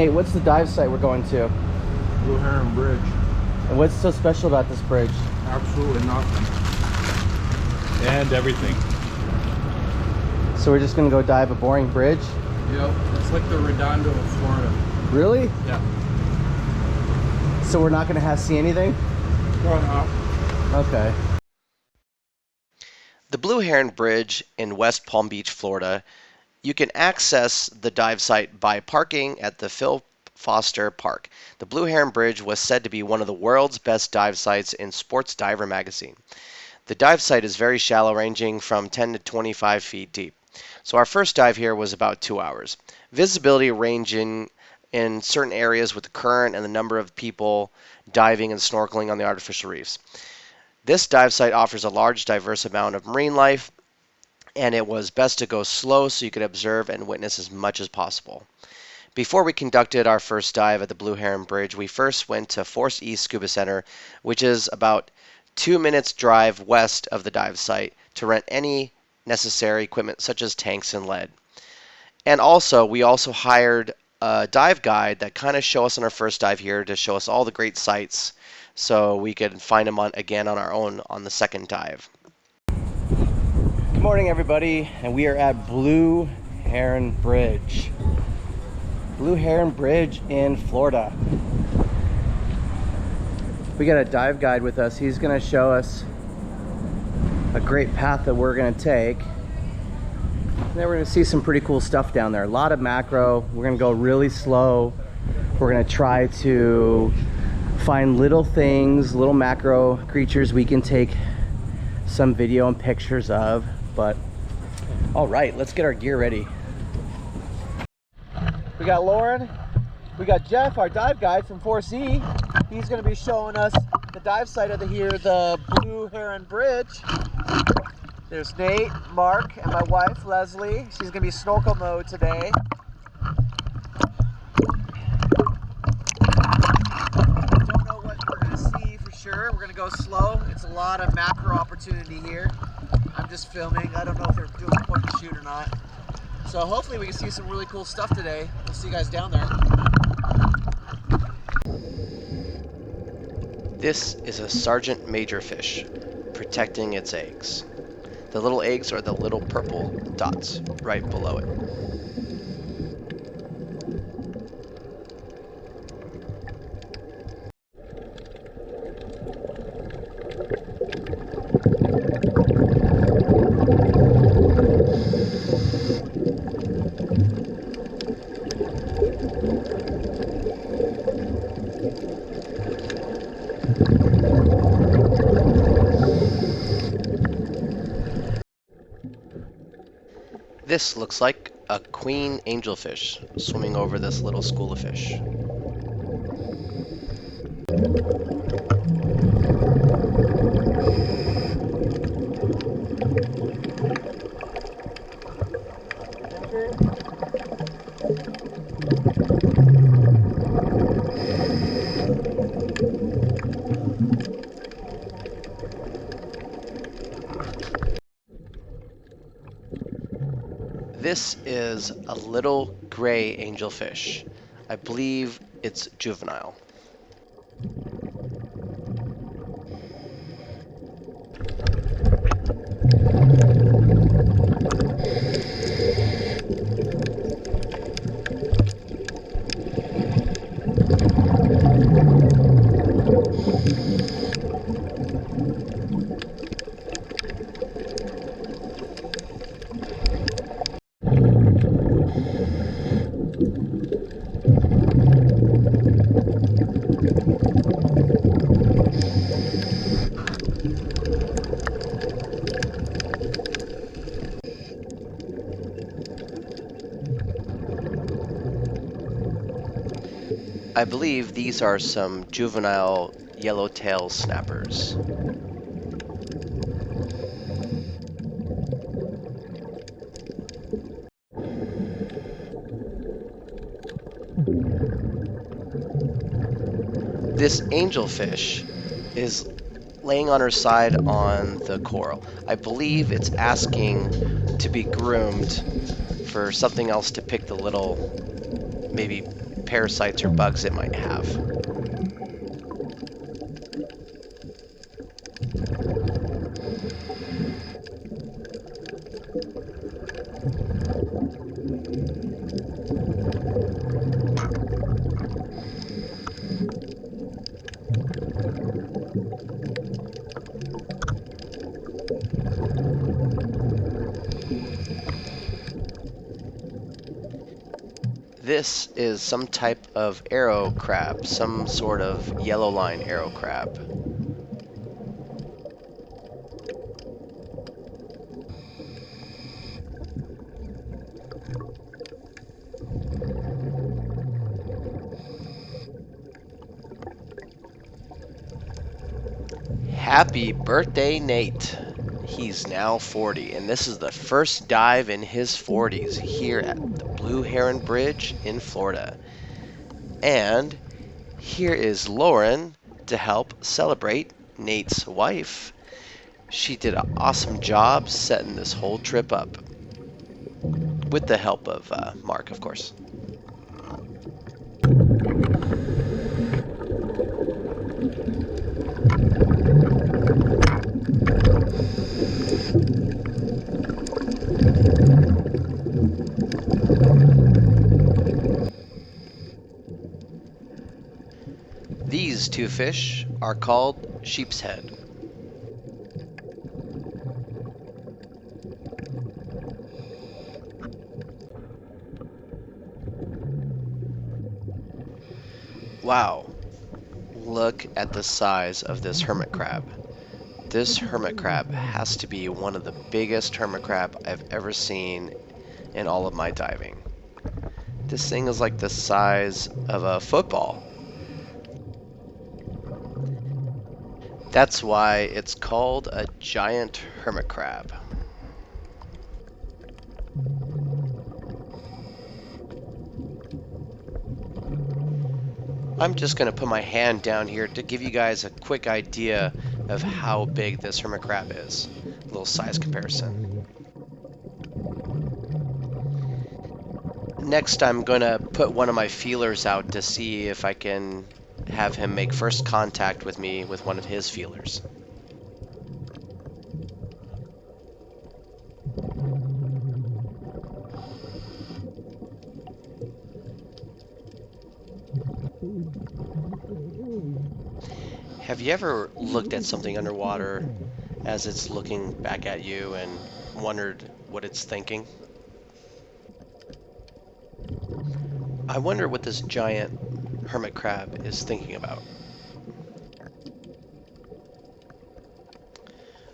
Nate, what's the dive site we're going to? Blue Heron Bridge. And what's so special about this bridge? Absolutely nothing. And everything. So we're just gonna go dive a boring bridge? Yep, it's like the Redondo of Florida. Really? Yeah. So we're not gonna see anything? Going up. Okay. The Blue Heron Bridge in West Palm Beach, Florida. You can access the dive site by parking at the Phil Foster Park. The Blue Heron Bridge was said to be one of the world's best dive sites in Sports Diver magazine. The dive site is very shallow, ranging from 10 to 25 feet deep. So our first dive here was about 2 hours. Visibility ranging in certain areas with the current and the number of people diving and snorkeling on the artificial reefs. This dive site offers a large, diverse amount of marine life, and it was best to go slow so you could observe and witness as much as possible. Before we conducted our first dive at the Blue Heron Bridge, we first went to Force East Scuba Center, which is about 2 minutes drive west of the dive site, to rent any necessary equipment such as tanks and lead. And also, we also hired a dive guide that kind of show us on our first dive here to show us all the great sites so we could find them again on our own on the second dive. Good morning, everybody, and we are at Blue Heron Bridge. Blue Heron Bridge in Florida. We got a dive guide with us. He's gonna show us a great path that we're gonna take. And then we're gonna see some pretty cool stuff down there. A lot of macro. We're gonna go really slow. We're gonna try to find little things, little macro creatures we can take some video and pictures of. But all right, let's get our gear ready. We got Lauren, we got Jeff, our dive guide from 4C. He's going to be showing us the dive site of the Blue Heron Bridge. There's Nate, Mark, and my wife Leslie. She's going to be snorkel mode today. Don't know what we're going to see for sure. We're going to go slow. It's a lot of macro opportunity here. I'm just filming. I don't know if they're doing a point and shoot or not. So hopefully we can see some really cool stuff today. We'll see you guys down there. This is a sergeant major fish protecting its eggs. The little eggs are the little purple dots right below it. This looks like a queen angelfish swimming over this little school of fish. This is a little gray angelfish. I believe it's juvenile. I believe these are some juvenile yellowtail snappers. This angelfish is laying on her side on the coral. I believe it's asking to be groomed for something else to pick the little, maybe parasites or bugs it might have. This is some type of arrow crab, some sort of yellow line arrow crab. Happy birthday, Nate. He's now 40, and this is the first dive in his 40s here at the Blue Heron Bridge in Florida. And here is Lauren to help celebrate Nate's wife. She did an awesome job setting this whole trip up, with the help of Mark, of course. These two fish are called sheep's head. Wow, look at the size of this hermit crab. This hermit crab has to be one of the biggest hermit crab I've ever seen in all of my diving. This thing is like the size of a football. That's why it's called a giant hermit crab. I'm just going to put my hand down here to give you guys a quick idea of how big this hermit crab is. A little size comparison. Next, I'm going to put one of my feelers out to see if I can have him make first contact with me with one of his feelers. Have you ever looked at something underwater as it's looking back at you and wondered what it's thinking? I wonder what this giant hermit crab is thinking about.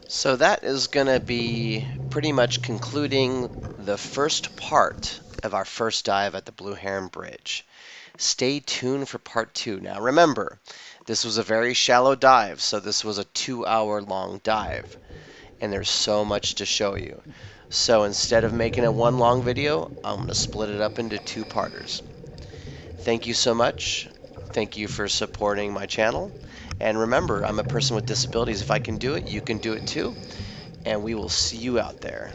So that is going to be pretty much concluding the first part of our first dive at the Blue Heron Bridge. Stay tuned for part 2. Now remember, this was a very shallow dive, so this was a 2-hour long dive, and there's so much to show you. So instead of making it one long video, I'm going to split it up into 2-parters. Thank you so much. Thank you for supporting my channel. And remember, I'm a person with disabilities. If I can do it, you can do it too. And we will see you out there.